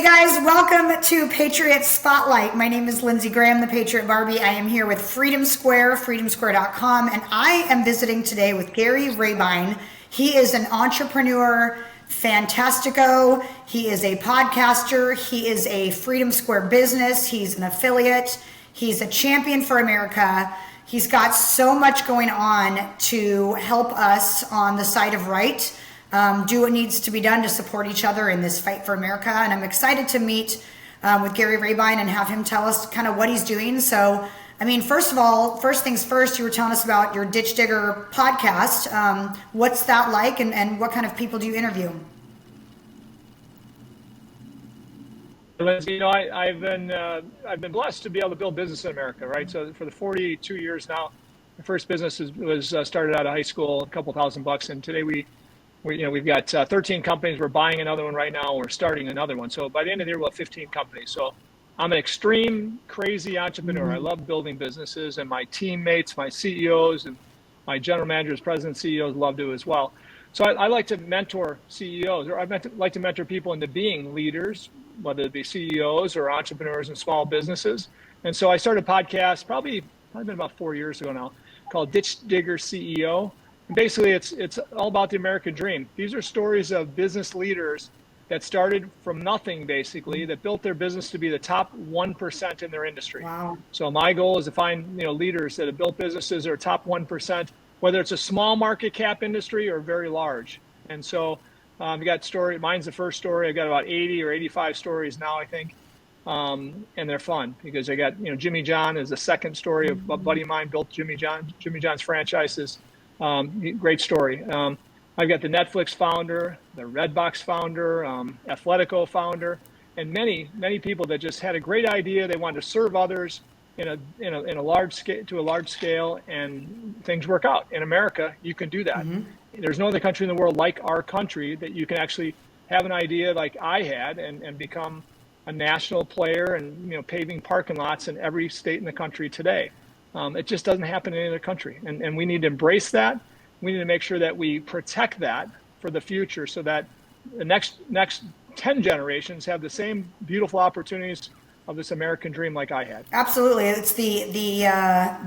guys, welcome to Patriot Spotlight. My name is Lindsey Graham, the Patriot Barbie. I am here with Freedom Square, freedomsquare.com, and I am visiting today with Gary Rabine. He is an entrepreneur, fantastico. He is a podcaster. He is a Freedom Square business. He's an affiliate. He's a champion for America. He's got so much going on to help us on the side of right. Do what needs to be done to support each other in this fight for America. And I'm excited to meet with Gary Rabine and have him tell us kind of what he's doing. So, I mean, first of all, first things first, you were telling us about your Ditch Digger podcast. What's that like, and what kind of people do you interview? You know, I've been blessed to be able to build business in America, right? So for the 42 years now, my first business was started out of high school, a couple $1,000, and today we've got 13 companies. We're buying another one right now. We're starting another one. So by the end of the year, we'll have 15 companies. So I'm an extreme, crazy entrepreneur. I love building businesses, and my teammates, my CEOs, and my general managers, presidents, CEOs love to as well. So I like to mentor CEOs, or I like to mentor people into being leaders, whether it be CEOs or entrepreneurs in small businesses. And so I started a podcast probably been about 4 years ago now, called Ditch Digger CEO. And basically, it's all about the American dream. These are stories of business leaders that started from nothing, basically, that built their business to be the top 1% in their industry. Wow. So my goal is to find leaders that have built businesses that are top 1%, whether it's a small market cap industry or very large. And so we got story. Mine's the first story. I've got about 80 or 85 stories now, I think. And they're fun because I got, Jimmy John is the second story of a buddy of mine built Jimmy John's franchises. Great story. I've got the Netflix founder, the Redbox founder, Athletico founder, and many people that just had a great idea. They wanted to serve others in a large scale, to a large scale, and things work out. In America, you can do that. Mm-hmm. There's no other country in the world like our country that you can actually have an idea like I had and become a national player and paving parking lots in every state in the country today. It just doesn't happen in any other country. And we need to embrace that. We need to make sure that we protect that for the future so that the next 10 generations have the same beautiful opportunities of this American dream like I had. Absolutely. It's the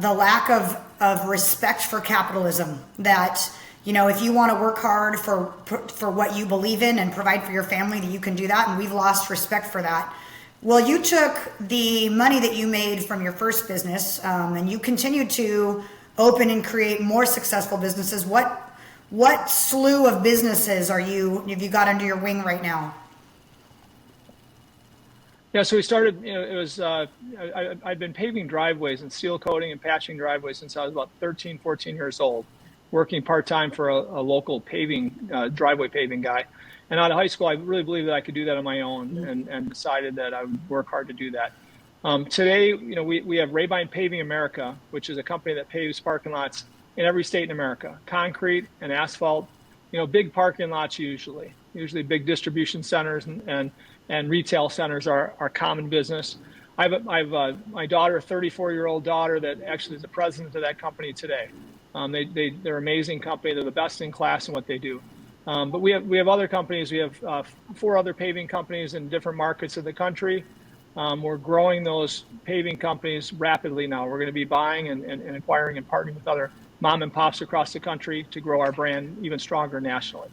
lack of respect for capitalism that, if you want to work hard for what you believe in and provide for your family, that you can do that. And we've lost respect for that. Well, you took the money that you made from your first business and you continued to open and create more successful businesses. What slew of businesses have you got under your wing right now? Yeah, so we started, I've been paving driveways and seal coating and patching driveways since I was about 13, 14 years old, working part-time for a local driveway paving guy. And out of high school, I really believed that I could do that on my own and decided that I would work hard to do that. Today, we have Rabine Paving America, which is a company that paves parking lots in every state in America, concrete and asphalt, big parking lots usually big distribution centers and retail centers are common business. I have my daughter, a 34-year-old daughter that actually is the president of that company today. They're an amazing company. They're the best in class in what they do. But we have other companies. We have 4 other paving companies in different markets of the country. We're growing those paving companies rapidly now. We're going to be buying and acquiring and partnering with other mom and pops across the country to grow our brand even stronger nationally.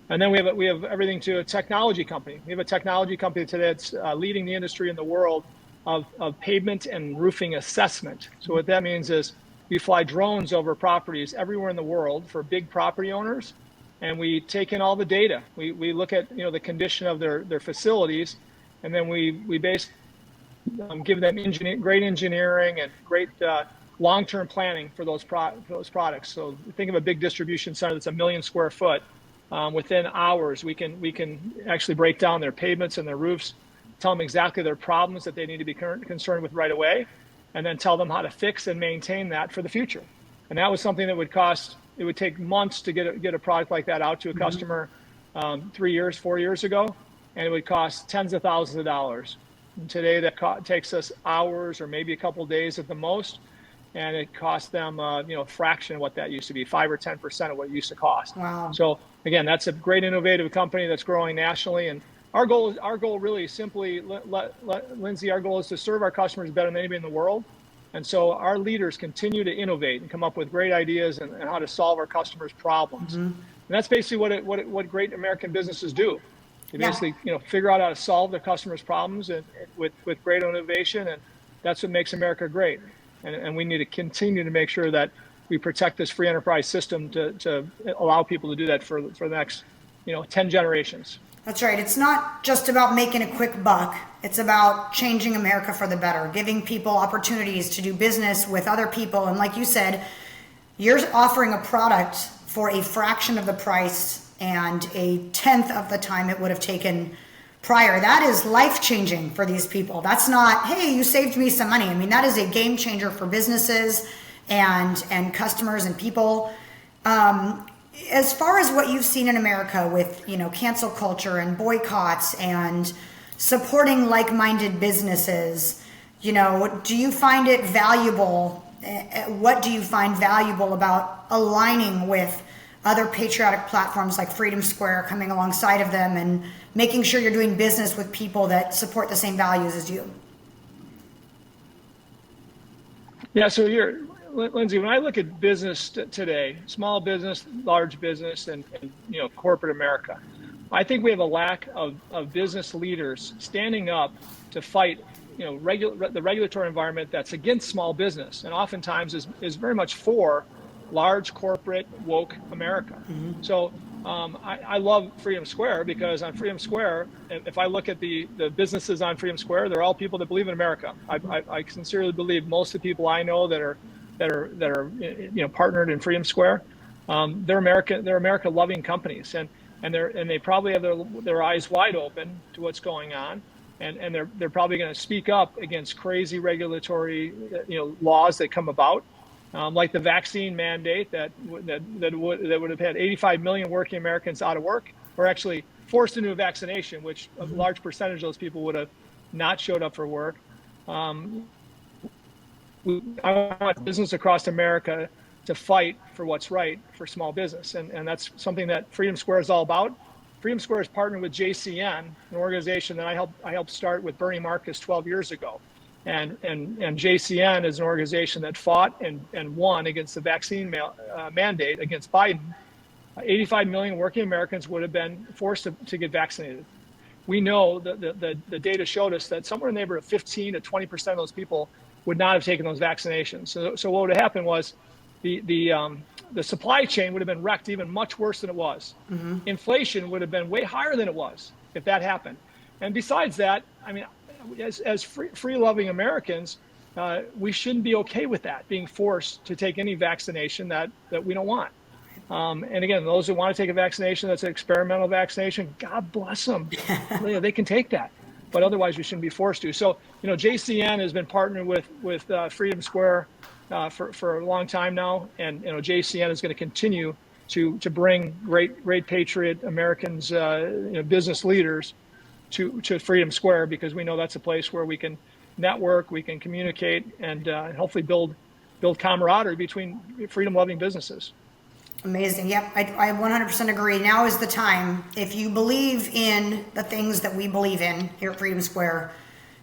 And then we have everything to a technology company. We have a technology company today that's leading the industry in the world of pavement and roofing assessment. So what that means is we fly drones over properties everywhere in the world for big property owners. And we take in all the data. We look at the condition of their facilities, and then we give them great engineering and great long-term planning for those products. So think of a big distribution center that's 1 million square foot. Within hours, we can actually break down their pavements and their roofs, tell them exactly their problems that they need to be concerned with right away, and then tell them how to fix and maintain that for the future. And that was something that it would take months to get a product like that out to a customer 4 years ago, and it would cost tens of thousands of dollars. And today that takes us hours or maybe a couple of days at the most, and it costs them a fraction of what that used to be, 5 or 10% of what it used to cost. Wow. So again, that's a great innovative company that's growing nationally, and our goal really simply, Lindsay, our goal is to serve our customers better than anybody in the world. And so our leaders continue to innovate and come up with great ideas and how to solve our customers' problems. And that's basically what great American businesses do. They basically, figure out how to solve their customers' problems and with great innovation, and that's what makes America great. And we need to continue to make sure that we protect this free enterprise system to allow people to do that for the next, 10 generations. That's right. It's not just about making a quick buck. It's about changing America for the better, giving people opportunities to do business with other people. And like you said, you're offering a product for a fraction of the price and a tenth of the time it would have taken prior. That is life-changing for these people. That's not, hey, you saved me some money. I mean, that is a game changer for businesses and customers and people. As far as what you've seen in America with, cancel culture and boycotts and supporting like-minded businesses, do you find it valuable? What do you find valuable about aligning with other patriotic platforms like Freedom Square, coming alongside of them and making sure you're doing business with people that support the same values as you? Yeah, so Lindsay, when I look at business today, small business, large business, and corporate America, I think we have a lack of business leaders standing up to fight the regulatory environment that's against small business, and oftentimes is very much for large corporate woke America. So I love Freedom Square, because on Freedom Square, if I look at the businesses on Freedom Square, they're all people that believe in America. I sincerely believe most of the people I know that are partnered in Freedom Square, they're America loving companies, and they probably have their eyes wide open to what's going on, and they're probably going to speak up against crazy regulatory laws that come about, like the vaccine mandate that would have had 85 million working Americans out of work, or actually forced into a vaccination, which a large percentage of those people would have not showed up for work. I want business across America to fight for what's right for small business. And that's something that Freedom Square is all about. Freedom Square is partnered with JCN, an organization that I helped start with Bernie Marcus 12 years ago. And JCN is an organization that fought and won against the vaccine mandate against Biden. 85 million working Americans would have been forced to get vaccinated. We know the data showed us that somewhere in the neighborhood of 15 to 20% of those people would not have taken those vaccinations. So what would have happened was the supply chain would have been wrecked even much worse than it was. Inflation would have been way higher than it was if that happened. And besides that, I mean, as free-loving Americans, we shouldn't be okay with that, being forced to take any vaccination that we don't want. And again, those who want to take a vaccination that's an experimental vaccination, God bless them. They can take that. But otherwise, we shouldn't be forced to. So, JCN has been partnered with Freedom Square for a long time now, and JCN is going to continue to bring great patriot Americans, business leaders, to Freedom Square, because we know that's a place where we can network, we can communicate, and hopefully build camaraderie between freedom-loving businesses. Amazing. Yep, I 100% agree. Now is the time. If you believe in the things that we believe in here at Freedom Square,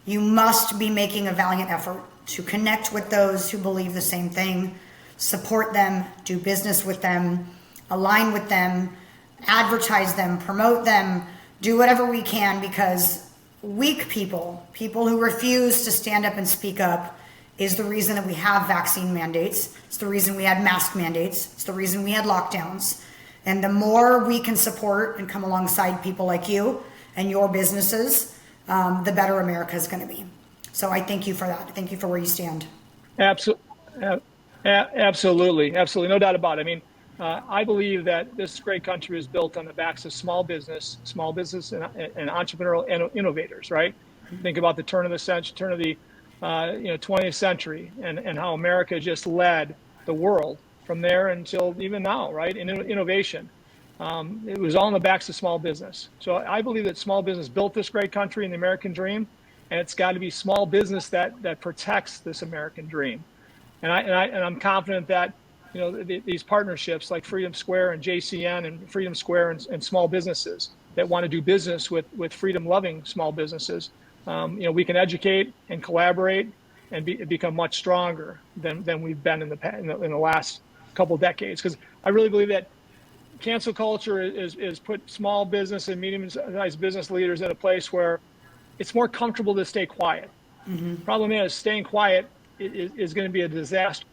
you must be making a valiant effort to connect with those who believe the same thing, support them, do business with them, align with them, advertise them, promote them, do whatever we can, because weak people who refuse to stand up and speak up, is the reason that we have vaccine mandates. It's the reason we had mask mandates. It's the reason we had lockdowns. And the more we can support and come alongside people like you and your businesses, the better America is going to be. So I thank you for that. Thank you for where you stand. Absolutely. No doubt about it. I mean, I believe that this great country is built on the backs of small business and entrepreneurial innovators, right? Think about the turn of the 20th century and how America just led the world from there until even now, right? In innovation. It was all on the backs of small business. So I believe that small business built this great country and the American dream, and it's got to be small business that protects this American dream. And I'm confident that these partnerships like Freedom Square and JCN and Freedom Square and small businesses that want to do business with freedom-loving small businesses. We can educate and collaborate and become much stronger than we've been in the last couple decades. Because I really believe that cancel culture is put small business and medium-sized business leaders in a place where it's more comfortable to stay quiet. Problem is, staying quiet is going to be a disaster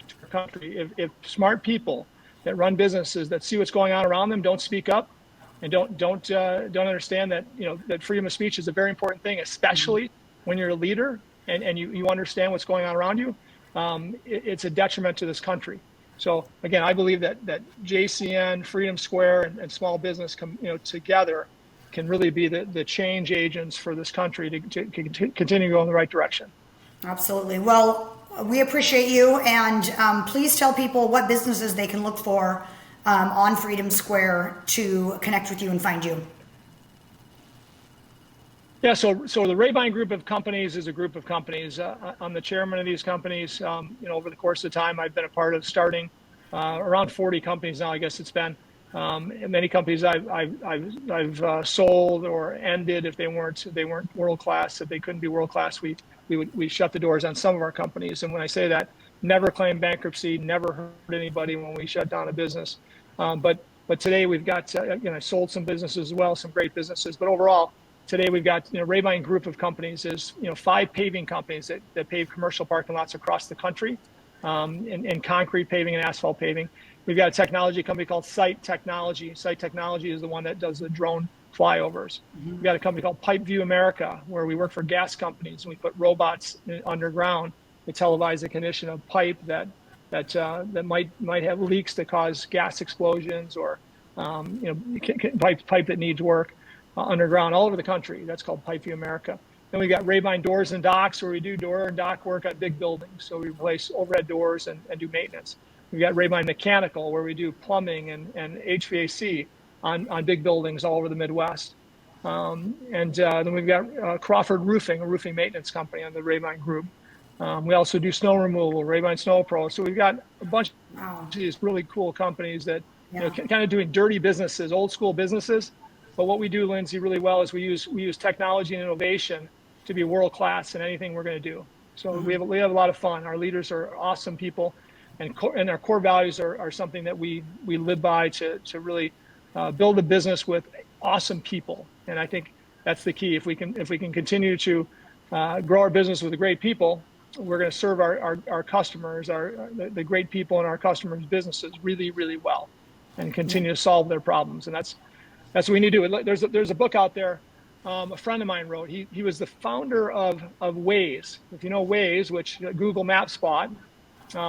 to our country. If smart people that run businesses that see what's going on around them don't speak up and don't understand that that freedom of speech is a very important thing, especially when you're a leader and you understand what's going on around you, it's a detriment to this country. So again, I believe that JCN, Freedom Square, and small business together can really be the change agents for this country to continue to go in the right direction. Absolutely. Well, we appreciate you, and please tell people what businesses they can look for on Freedom Square to connect with you and find you. Yeah, so the Rabine group of companies is a group of companies. I'm the chairman of these companies. Over the course of time, I've been a part of starting around 40 companies now, I guess it's been. Many companies I've sold or ended if they weren't world class. If they couldn't be world class, we shut the doors on some of our companies. And when I say that, never claimed bankruptcy, never hurt anybody when we shut down a business. But today we've got I sold some businesses as well, some great businesses. But overall, today we've got Rabine group of companies is 5 paving companies that pave commercial parking lots across the country, in concrete paving and asphalt paving. We've got a technology company called Site Technology. Site Technology is the one that does the drone flyovers. We've got a company called Pipe View America, where we work for gas companies and we put robots underground to televise the condition of pipe that might have leaks that cause gas explosions, or pipe that needs work underground all over the country. That's called Pipe View America. Then we got Rabine Doors and Docks, where we do door and dock work on big buildings. So we replace overhead doors and do maintenance. We've got Rabine Mechanical, where we do plumbing and HVAC on big buildings all over the Midwest. Then we've got Crawford Roofing, a roofing maintenance company on the Rabine group. We also do snow removal, Rabine Snow Pro. So we've got a bunch of these really cool companies that kind of doing dirty businesses, old school businesses. But what we do, Lindsay, really well is we use technology and innovation to be world class in anything we're going to do. So we have a lot of fun. Our leaders are awesome people, and our core values are something that we live by to really build a business with awesome people. And I think that's the key. If we can continue to grow our business with the great people, we're going to serve our customers, the great people in our customers' businesses really, really well, and continue to solve their problems. And that's what we need to do. There's a book out there a friend of mine wrote. He was the founder of Waze. If you know Waze, which Google Maps bought,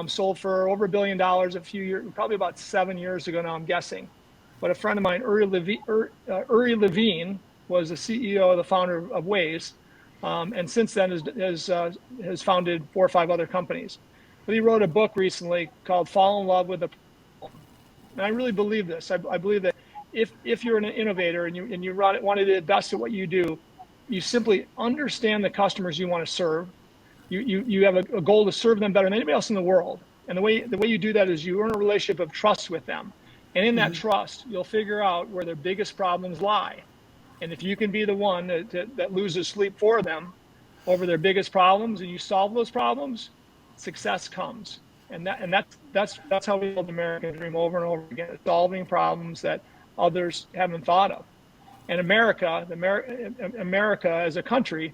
sold for over $1 billion a few years, probably about 7 years ago now, I'm guessing. But a friend of mine, Uri Levine, was the CEO, the founder of Waze, and since then has founded 4 or 5 other companies. But he wrote a book recently called "Fall in Love with the Problem." And I really believe this. I believe that if you're an innovator and you want to do the best at what you do, you simply understand the customers you want to serve. You have a goal to serve them better than anybody else in the world. And the way you do that is you earn a relationship of trust with them. And in that trust, you'll figure out where their biggest problems lie. And if you can be the one that loses sleep for them over their biggest problems, and you solve those problems, success comes. And that's how we build the American dream over and over again, solving problems that others haven't thought of. And America as a country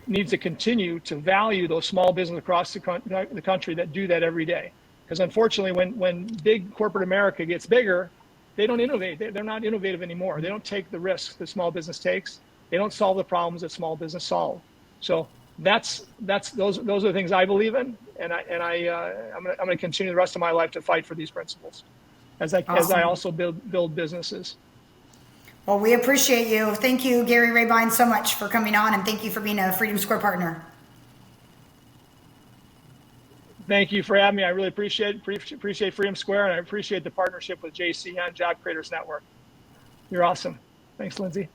needs to continue to value those small businesses across the country that do that every day. Because unfortunately, when big corporate America gets bigger, they don't innovate. They're not innovative anymore. They don't take the risks that small business takes. They don't solve the problems that small business solve. So those are the things I believe in, and I'm going to continue the rest of my life to fight for these principles, as I also build businesses. Well, we appreciate you. Thank you, Gary Rabine, so much for coming on, and thank you for being a Freedom Square partner. Thank you for having me. I really appreciate Freedom Square, and I appreciate the partnership with JCN, Job Creators Network. You're awesome. Thanks, Lindsay.